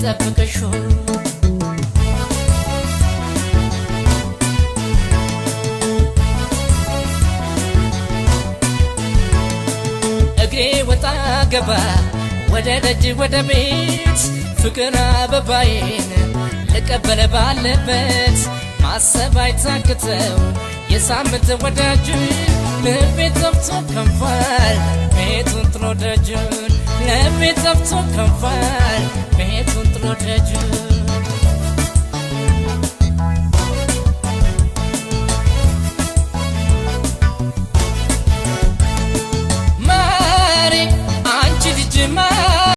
ልጠብቅሽ እግሬ ወጣ ገባ ወደ ደጅ ወደ ቤት ፍቅር አበባዬን ልቀበል ባለበት ማሰብ አይታክተው የሳምንት ወዳጅ ልቤ ጠፍቶ ከንፋል ቤቱን ጥሎ ደጁን ልቤ ጠፍቶ ከንፋል ቤቱን ጥሎ ደጁን